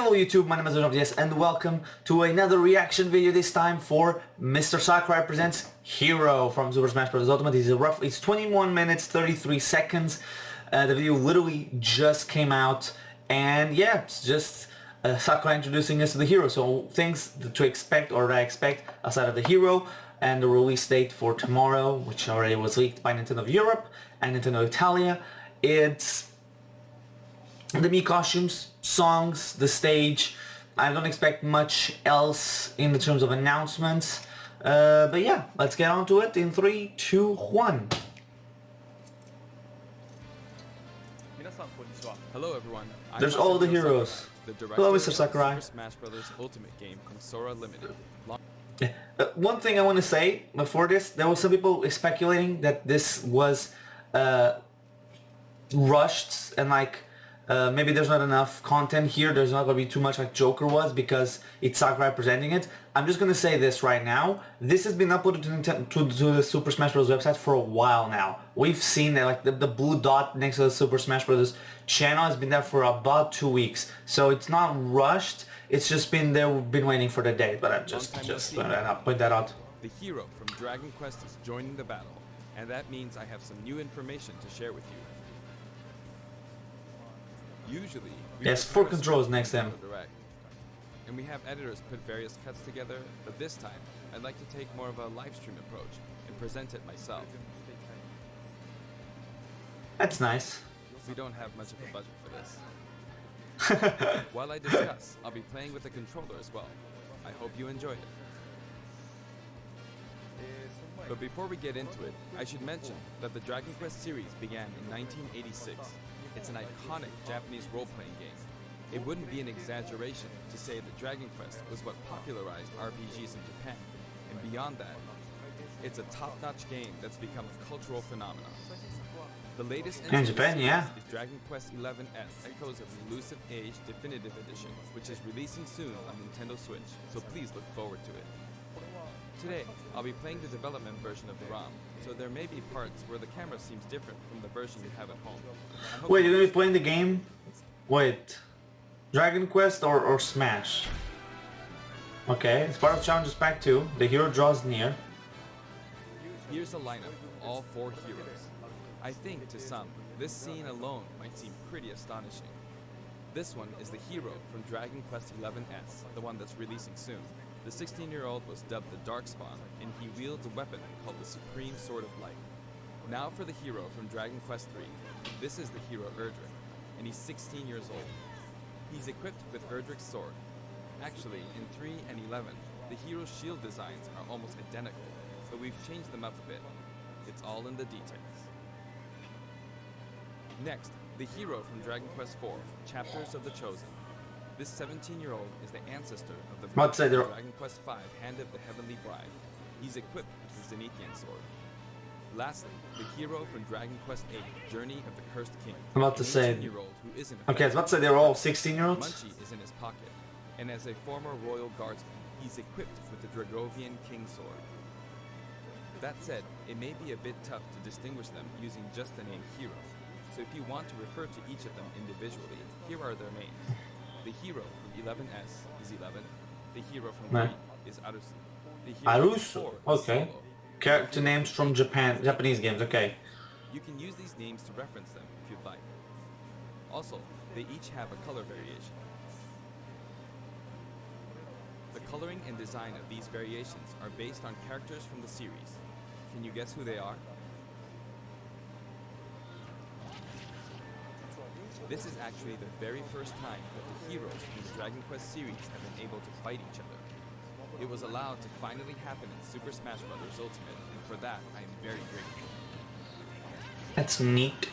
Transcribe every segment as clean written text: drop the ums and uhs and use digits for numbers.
Hello YouTube, my name is Yes, and welcome to another reaction video, this time for Mr. Sakurai presents Hero from Super Smash Bros. Ultimate. It's 21 minutes 33 seconds. The video literally just came out, and yeah, it's just Sakurai introducing us to the hero. So things to expect, or that I expect, aside of the hero and the release date for tomorrow, which already was leaked by Nintendo of Europe and Nintendo Italia. It's the Mii costumes, songs, the stage. I don't expect much else in the terms of announcements. But yeah, let's get on to it in 3, 2, 1. Hello everyone. There's all the heroes. Hello, Mr. Sakurai. Super Smash Bros. Ultimate game from Sora Limited. One thing I want to say before this, there was some people speculating that this was rushed and maybe there's not enough content here, there's not going to be too much like Joker was because it's Sakurai presenting it. I'm just going to say this right now. This has been uploaded to the Super Smash Bros. Website for a while now. We've seen that, like the blue dot next to the Super Smash Bros. Channel has been there for about 2 weeks. So it's not rushed, it's just been there, we've been waiting for the date, but I'm just point that out. The hero from Dragon Quest is joining the battle, and that means I have some new information to share with you. Usually, yes, 4 controls next to him. Direct, and we have editors put various cuts together, but this time, I'd like to take more of a live stream approach and present it myself. That's nice. We don't have much of a budget for this. While I discuss, I'll be playing with the controller as well. I hope you enjoy it. But before we get into it, I should mention that the Dragon Quest series began in 1986. It's an iconic Japanese role-playing game. It wouldn't be an exaggeration to say that Dragon Quest was what popularized RPGs in Japan. And beyond that, it's a top-notch game that's become a cultural phenomenon. The latest in Japan, yeah, is Dragon Quest XI's Echoes of the Elusive Age Definitive Edition, which is releasing soon on Nintendo Switch, so please look forward to it. Today, I'll be playing the development version of the ROM, so there may be parts where the camera seems different from the version you have at home. Wait, you're gonna be playing the game? Wait, Dragon Quest or Smash? Okay, it's part of Challenges Pack 2. The hero draws near. Here's a lineup of all 4 heroes. I think, to some, this scene alone might seem pretty astonishing. This one is the hero from Dragon Quest XI's, the one that's releasing soon. The 16-year-old was dubbed the Darkspawn, and he wields a weapon called the Supreme Sword of Light. Now for the hero from Dragon Quest III. This is the hero Erdrick, and he's 16 years old. He's equipped with Erdrick's sword. Actually, in 3 and 11, the hero's shield designs are almost identical, but we've changed them up a bit. It's all in the details. Next, the hero from Dragon Quest IV, Chapters of the Chosen. This 17-year-old is the ancestor of the Dragon Quest V, Hand of the Heavenly Bride. He's equipped with the Zenithian sword. Lastly, the hero from Dragon Quest VIII, Journey of the Cursed King. I'm about to say. Who isn't okay, I was about to say they're all 16-year-olds. Munchie is in his pocket, and as a former royal guardsman, he's equipped with the Dragovian King sword. That said, it may be a bit tough to distinguish them using just the name hero. So if you want to refer to each of them individually, here are their names. The hero from 11S is 11. The hero from 3 is Arusu. The hero from 4 is okay. Solo. Character names from Japanese games, okay. You can use these names to reference them if you'd like. Also, they each have a color variation. The coloring and design of these variations are based on characters from the series. Can you guess who they are? This is actually the very first time that the heroes from the Dragon Quest series have been able to fight each other. It was allowed to finally happen in Super Smash Bros. Ultimate, and for that, I am very grateful. That's neat.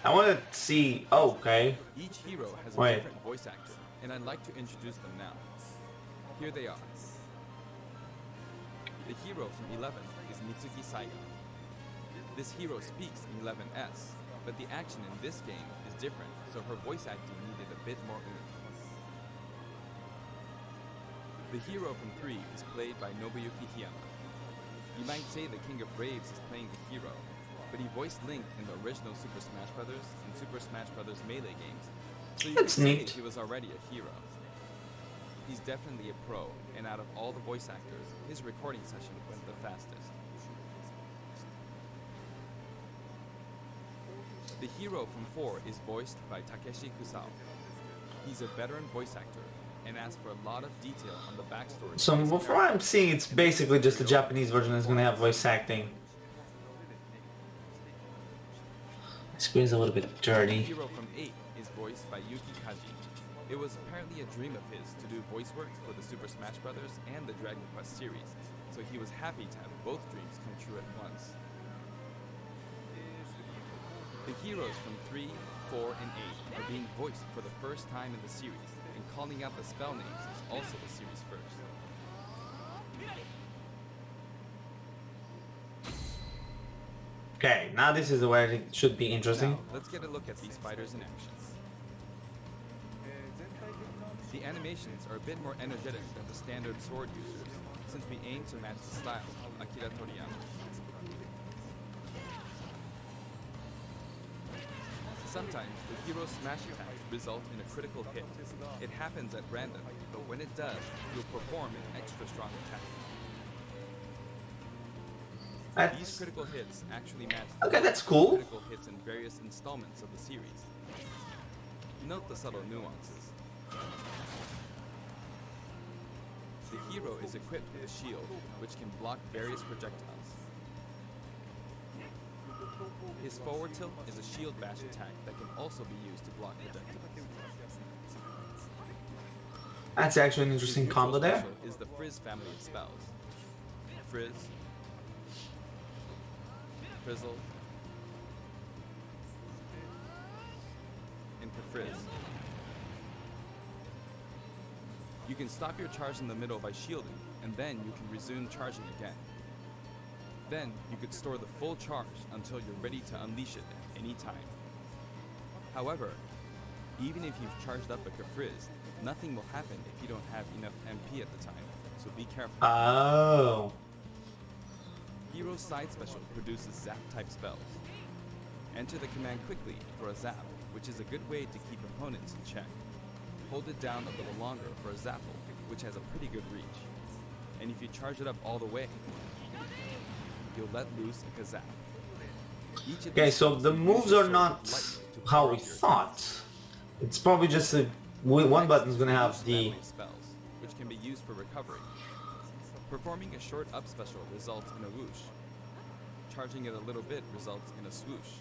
I want to see... Oh, okay. Each hero has a different voice actor, and I'd like to introduce them now. Here they are. The hero from 11 is Mitsuki Saiga. This hero speaks in 11S, but the action in this game is different, so her voice acting needed a bit more oomph. The hero from 3 is played by Nobuyuki Hiyama. You might say the King of Braves is playing the hero, but he voiced Link in the original Super Smash Bros. And Super Smash Bros. Melee games, so you could say he was already a hero. He's definitely a pro, and out of all the voice actors, his recording session went the fastest. The hero from 4 is voiced by Takeshi Kusao. He's a veteran voice actor, and asks for a lot of detail on the backstory. So before I'm seeing, it's basically just the Japanese version that's going to have voice acting. My screen's a little bit The dirty. hero from 8 is voiced by Yuki Kaji. It was apparently a dream of his to do voice work for the Super Smash Bros. And the Dragon Quest series, so he was happy to have both dreams come true at once. The heroes from 3, 4, and 8 are being voiced for the first time in the series, and calling out the spell names is also the series first. Okay, now this is where it should be interesting. Now, let's get a look at these fighters in action. The animations are a bit more energetic than the standard sword users, since we aim to match the style of Akira Toriyama. Sometimes the hero's smash attacks result in a critical hit. It happens at random, but when it does, you'll perform an extra strong attack. These critical hits actually match Okay, that's cool. critical hits in various installments of the series. Note the subtle nuances. The hero is equipped with a shield, which can block various projectiles. His forward tilt is a shield bash attack that can also be used to block projectiles. That's actually an interesting His combo neutral there. special is the Frizz family of spells. Frizz, Frizzle, and Frizz. You can stop your charge in the middle by shielding, and then you can resume charging again. Then, you could store the full charge until you're ready to unleash it at any time. However, even if you've charged up a Frizz, nothing will happen if you don't have enough MP at the time, so be careful. Oh. Hero's side special produces zap-type spells. Enter the command quickly for a zap, which is a good way to keep opponents in check. Hold it down a little longer for a zapple, which has a pretty good reach. And if you charge it up all the way, you'll let loose a kazap. Okay, so the moves are not how we thought. It's probably just a, one button's gonna have the... spells, which can be used for recovery. Performing a short up special results in a whoosh. Charging it a little bit results in a swoosh.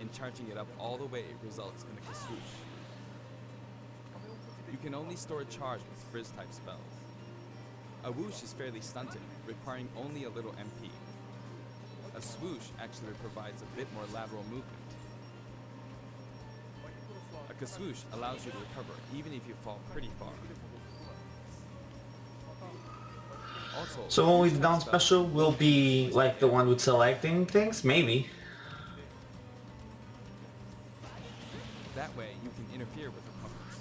And charging it up all the way results in a swoosh. You can only store a charge with Frizz type spells. A whoosh is fairly stunted, requiring only a little MP. A swoosh actually provides a bit more lateral movement. A kaswoosh allows you to recover even if you fall pretty far. Also, So only the down special will be like the one with selecting things? Maybe. that way you can interfere with opponents.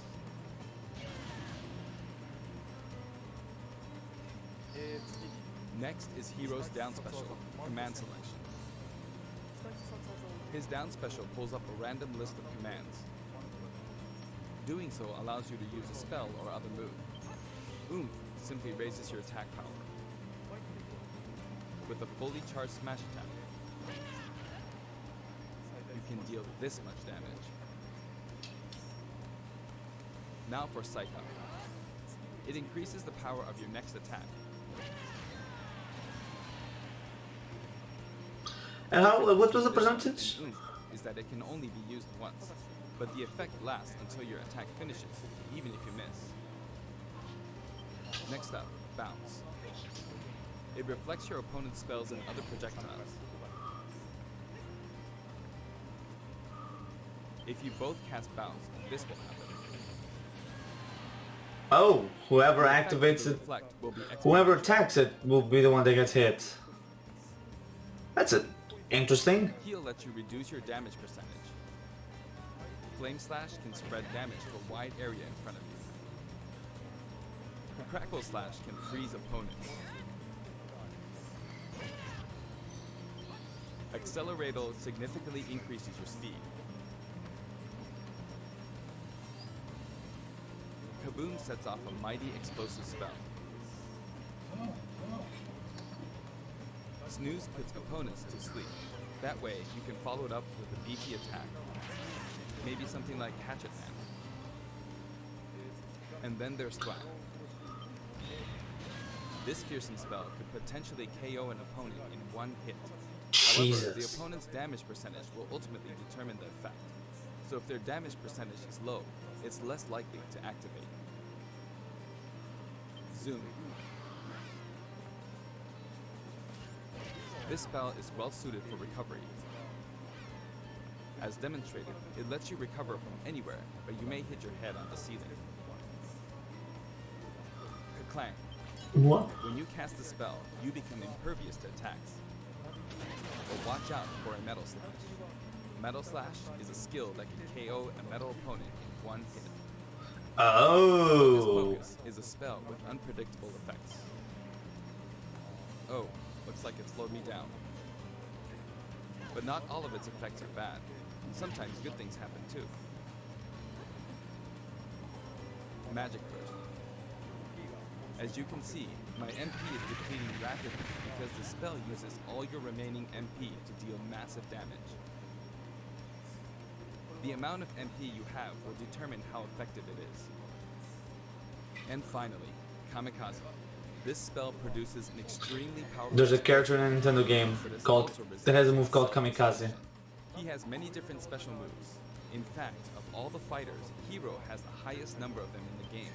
Next is Hero's down special, command selection. His down special pulls up a random list of commands. Doing so allows you to use a spell or other move. Oomph simply raises your attack power. With a fully charged smash attack, you can deal this much damage. Now for Psych Up. It increases the power of your next attack. And how, what was the percentage? Oomph is that it can only be used once, but the effect lasts until your attack finishes, even if you miss. Next up, Bounce. It reflects your opponent's spells and other projectiles. If you both cast Bounce, this will happen. Oh, whoever The effect of the activates it, reflect will be whoever exponential. attacks it will be the one that gets hit. That's it. Interesting. Heal lets you reduce your damage percentage. Flame Slash can spread damage to a wide area in front of you. Crackle Slash can freeze opponents. Accelerator significantly increases your speed. Kaboom sets off a mighty explosive spell. Snooze puts opponents to sleep. That way, you can follow it up with a beefy attack. Maybe something like Hatchet Man. And then there's Thwack. This fearsome spell could potentially KO an opponent in one hit. Jesus. However, the opponent's damage percentage will ultimately determine the effect. So if their damage percentage is low, it's less likely to activate. Zoom. This spell is well suited for recovery. As demonstrated, it lets you recover from anywhere, but you may hit your head on the ceiling. Clang. What? When you cast the spell, you become impervious to attacks. But watch out for a Metal Slash. Metal Slash is a skill that can KO a metal opponent in one hit. Oh. Focus is a spell with unpredictable effects. Oh, looks like it slowed me down. But not all of its effects are bad. Sometimes good things happen too. Magic Burst. As you can see, my MP is depleting rapidly because the spell uses all your remaining MP to deal massive damage. The amount of MP you have will determine how effective it is. And finally, Kamikaze. This spell produces an extremely powerful... There's a character in a Nintendo game called that has a move called Kamikaze. He has many different special moves. In fact, of all the fighters, Hero has the highest number of them in the game.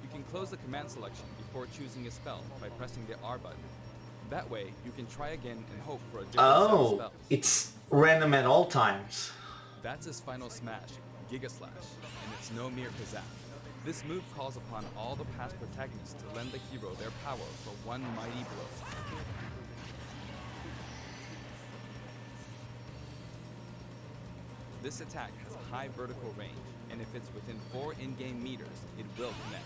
You can close the command selection before choosing a spell by pressing the R button. That way, you can try again and hope for a different set of spells. It's random at all times. That's his final smash, Giga Slash, and it's no mere pizzazz. This move calls upon all the past protagonists to lend the hero their power for one mighty blow. This attack has a high vertical range, and if it's within 4 in-game meters, it will connect.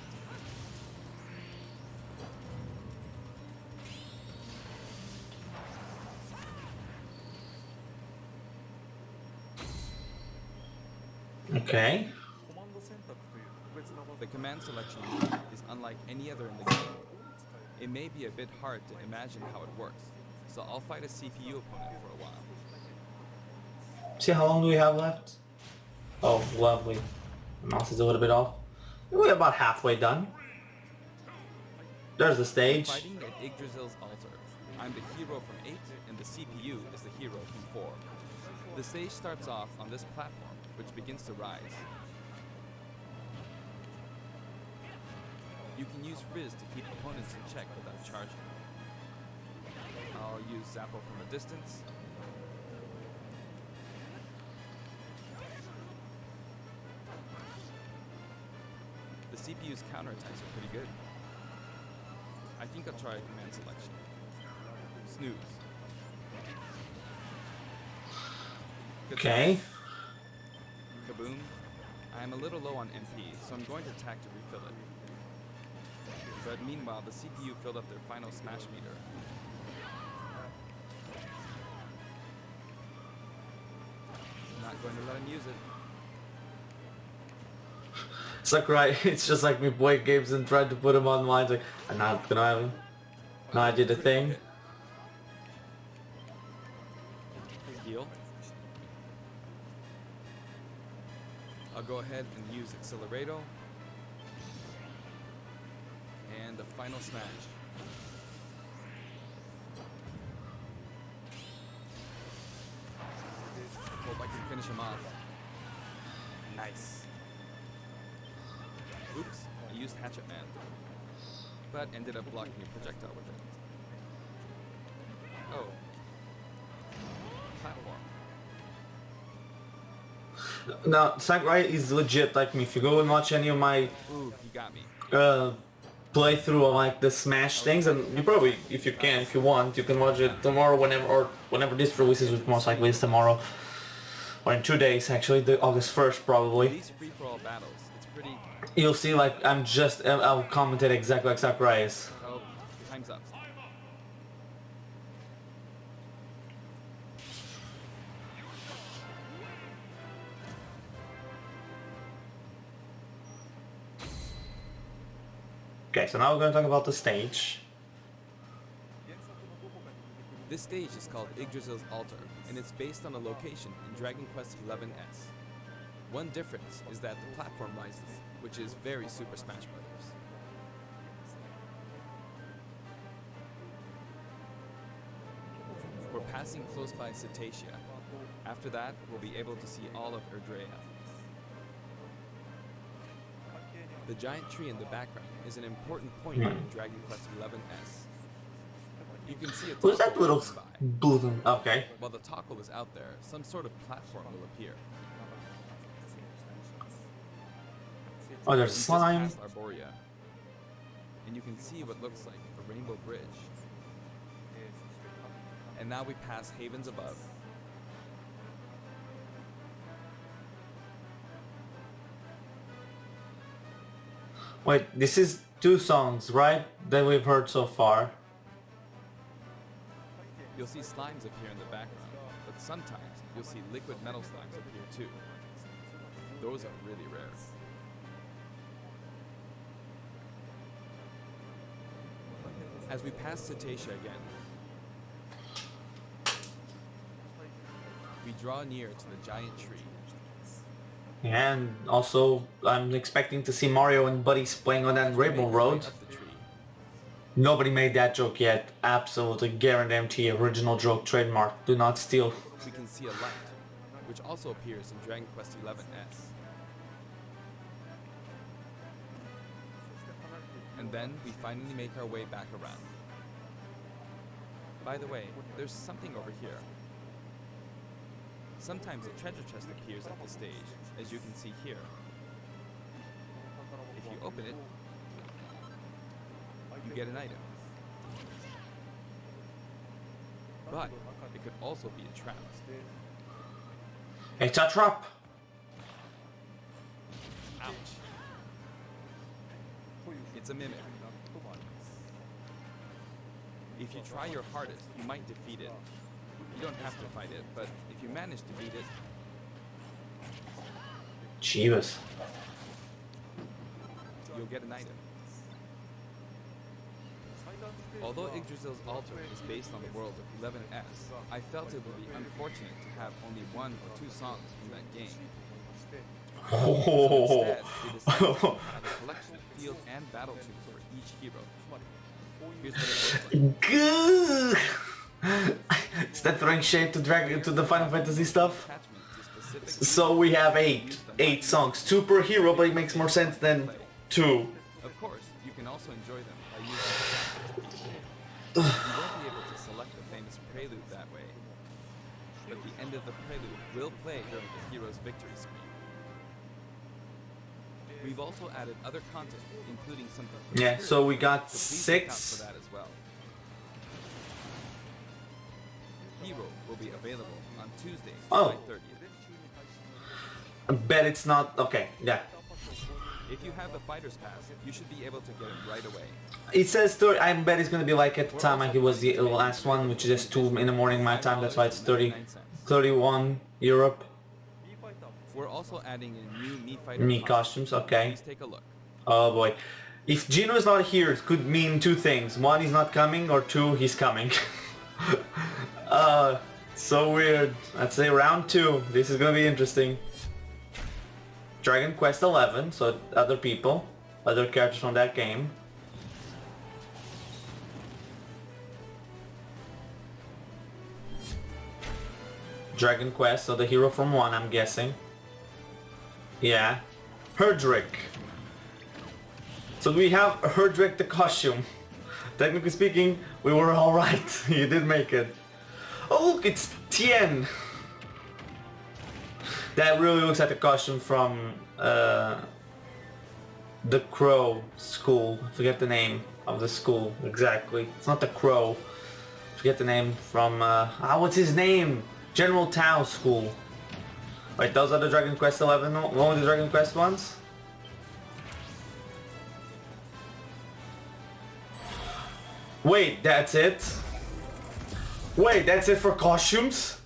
Okay. The command selection move is unlike any other in the game. It may be a bit hard to imagine how it works, so I'll fight a CPU opponent for a while. See how long do we have left? Oh, lovely. The mouse is a little bit off. We're about halfway done. There's the stage. Fighting at Yggdrasil's altar. I'm the hero from 8, and the CPU is the hero from 4. The stage starts off on this platform, which begins to rise. You can use Frizz to keep opponents in check without charging. I'll use Zappo from a distance. The CPU's counterattacks are pretty good. I think I'll try a command selection. Snooze. Okay. Kaboom. I'm a little low on MP, so I'm going to attack to refill it. But meanwhile, the CPU filled up their final smash meter. Not going to let him use it. Sakurai, it's just like me playing games and trying to put him online. It's like, I'm not gonna have him. No, I did the thing. Heal. I'll go ahead and use Accelerato. And the final smash. Hope I can finish him off. Nice. Oops, I used Hatchet Man, but ended up blocking a projectile with it. Oh. Platform. Now, Sakurai is legit like me. If you go and watch any of my Ooh, he got me. playthrough of like the Smash things, and you probably, if you want, you can watch it tomorrow, whenever this releases, which most likely is tomorrow, or in 2 days actually, August 1st probably. These free-for-all battles, it's pretty... You'll see like I'll comment it exactly like Sakurai is. Oh, time's up. Okay, so now we're going to talk about the stage. This stage is called Yggdrasil's Altar, and it's based on a location in Dragon Quest XI's. One difference is that the platform rises, which is very Super Smash Bros. We're passing close by Cetacea. After that, we'll be able to see all of Erdrea. The giant tree in the background is an important point in Dragon Quest XI's. You can see a Who's that toggle little passing by. blue thing? Okay. While the toggle is out there, some sort of platform will appear. Oh, there's We just slime. passed Arborea, and you can see what looks like a rainbow bridge. And now we pass Havens Above. Wait, this is 2 songs, right? That we've heard so far. You'll see slimes appear in the background, but sometimes you'll see liquid metal slimes appear too. Those are really rare. As we pass Cetacea again, we draw near to the giant tree. And also, I'm expecting to see Mario and Buddies playing on that As we Rainbow make our way Road. up the tree, Nobody made that joke yet. Absolutely guarantee original joke trademark. Do not steal. we can see a light, which also appears in Dragon Quest XI's. And then we finally make our way back around. By the way, there's something over here. Sometimes a treasure chest appears at the stage, as you can see here. If you open it, you get an item. But it could also be a trap. It's a trap. Ouch. It's a mimic. If you try your hardest, you might defeat it. You don't have to fight it, but if you manage to beat it, Jeebus. you'll get an item. Although Yggdrasil's Altar is based on the world of 11S, I felt it would be unfortunate to have only 1 or 2 songs from that game. Oh. Instead, they decided to have a collection of field and battle tunes for each hero. Here's what it looks like. Good. Is that throwing shade to the Final Fantasy stuff? Attachment to specific So we have eight songs. 2 per hero, but it makes more sense than 2. Of course, you can also enjoy them by using the feature. You won't be able to select the famous prelude that way, but the end of the prelude will play during the hero's victory screen. We've also added other content, including something for Yeah, so we got so please look out 6. for that as well. Hero will be available on Tuesday, Oh. July 30th. I bet it's not. Okay, yeah. If you have the Fighter's Pass, you should be able to get it right away. It says 30. I bet it's gonna be like at the time like it was the last one, which is just 2 in the morning my time. That's why it's 30, 31 Europe. We're also adding in new Mii Fighter Mii costumes, okay. Please take a look. Oh boy. If Gino is not here, it could mean 2 things. 1, he's not coming, or 2, he's coming. So weird. I'd say round 2. This is gonna be interesting. Dragon Quest 11, so other people, other characters from that game. Dragon Quest, so the hero from 1, I'm guessing. Yeah. Herdrick. So we have Herdrick the costume. Technically speaking, we were alright. You did make it. Oh look, it's Tien. That really looks like the costume from the Crow school. I forget the name of the school exactly. It's not the Crow. Forget the name from what's his name? General Tao school. Wait, those are the Dragon Quest 11 one of the Dragon Quest ones? Wait, that's it? Wait, that's it for costumes?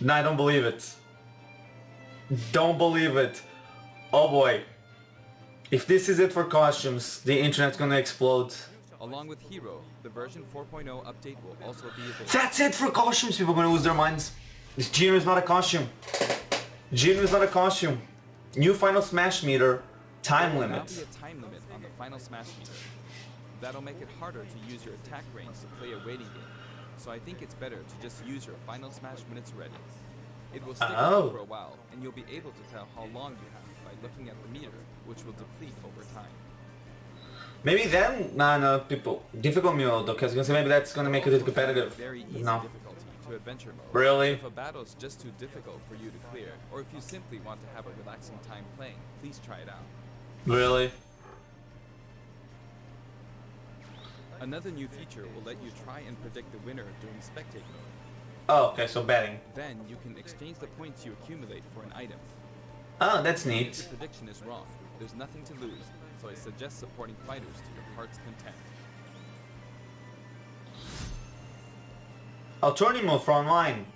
No, I don't believe it. Don't believe it. Oh boy. If this is it for costumes, the internet's gonna explode. Along with Hero, the version 4.0 update will also be available. That's it for costumes. People are gonna lose their minds. This Gino is not a costume. Gino is not a costume. New Final Smash meter. Time There will now limit. be a time limit on the Final Smash meter. That'll make it harder to use your attack range to play a waiting game. So I think it's better to just use your Final Smash when it's ready. It will stick Oh. around for a while, and you'll be able to tell how long you have by looking at the meter, which will deplete over time. Maybe then, no, people, difficult mode, though, because I was gonna say maybe that's gonna make it competitive. Very easy No. difficulty to adventure mode. Really? If a battle's just too difficult for you to clear, or if you simply want to have a relaxing time playing, please try it out. Really? Another new feature will let you try and predict the winner during spectate mode. Oh, okay, so betting. Then you can exchange the points you accumulate for an item. Oh, that's If neat. the prediction is wrong, there's nothing to lose, so I suggest supporting fighters to your heart's content. Oh, tourney mode for online.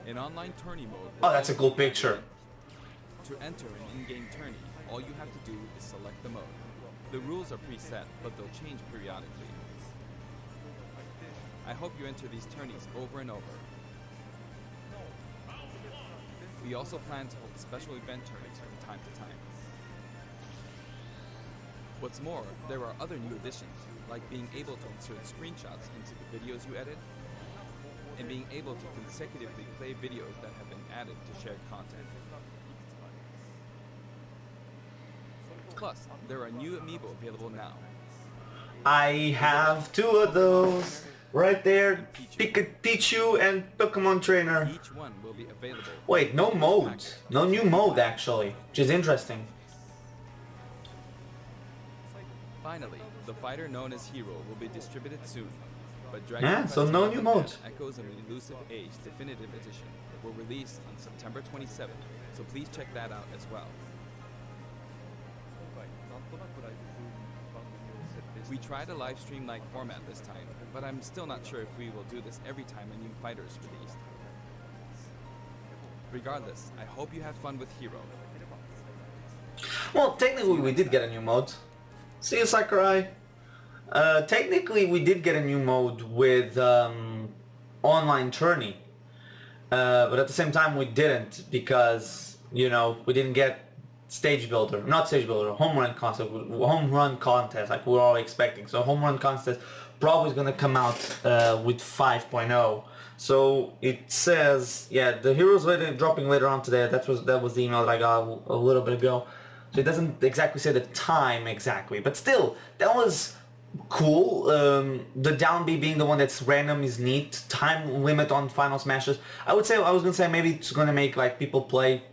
In online tourney mode... Oh, that's a cool picture. To enter an in-game tourney, all you have to do is select the mode. The rules are preset, but they'll change periodically. I hope you enter these tourneys over and over. We also plan to hold special event tourneys from time to time. What's more, there are other new additions, like being able to insert screenshots into the videos you edit, and being able to consecutively play videos that have been added to shared content. Plus, there are new amiibo available now. I have two of those. Right there. Pikachu and Pokemon Trainer. Each one will be available. Wait, no mode. No new mode, actually. Which is interesting. Finally, the fighter known as Hero will be distributed soon. But Dragon Yeah, Quest so no new 11 mode. Echoes of an Elusive Age Definitive Edition will release on September 27th, so please check that out as well. We tried a live stream-like format this time, but I'm still not sure if we will do this every time a new fighter is released. Regardless, I hope you had fun with Hero. Well, technically we did get a new mode. See you, Sakurai. Technically we did get a new mode with online tourney. But at the same time we didn't because, you know, we didn't get stage builder, not stage builder, home run contest like we were all expecting. So home run contest probably is gonna come out with 5.0. So it says, yeah, the heroes dropping later on today. That was the email that I got a little bit ago. So it doesn't exactly say the time exactly, but still, that was cool. The down B being the one that's random is neat. Time limit on final smashes. I was gonna say maybe it's gonna make like people play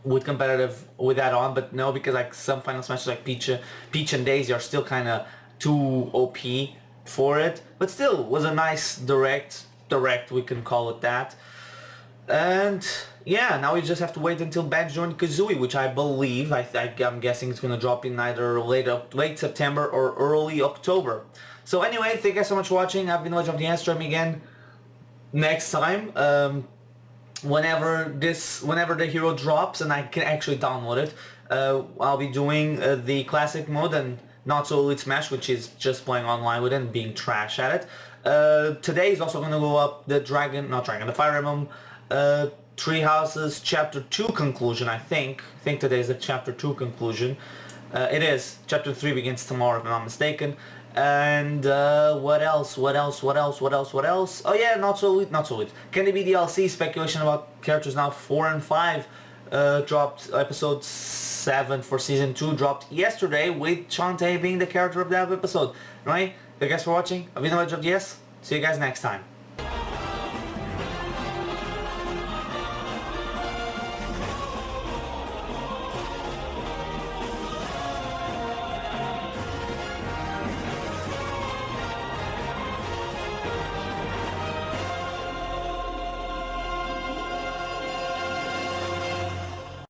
with competitive with that on, but no, because like some final smashes like Peach and Daisy are still kind of too OP for it. But still, was a nice direct we can call it that. And yeah, now we just have to wait until Banjo-Kazooie, which I believe, I'm guessing it's gonna drop in either late September or early October. So anyway, thank you guys so much for watching. I've been Legend of the Answer. Join me again next time. Whenever the hero drops and I can actually download it, I'll be doing the classic mode and not so elite smash, which is just playing online with it and being trash at it. Today is also going to go up the the Fire Emblem Three Houses Chapter 2 conclusion, I think. I think today is the Chapter 2 conclusion. It is. Chapter 3 begins tomorrow, if I'm not mistaken. And what else? Oh yeah, not so elite. Can it be DLC? Speculation about characters now 4 and 5 dropped. Episode 7 for season 2 dropped yesterday with Shantae being the character of that episode. Right? Thank you guys for watching. I've been Legend of the Yes. See you guys next time.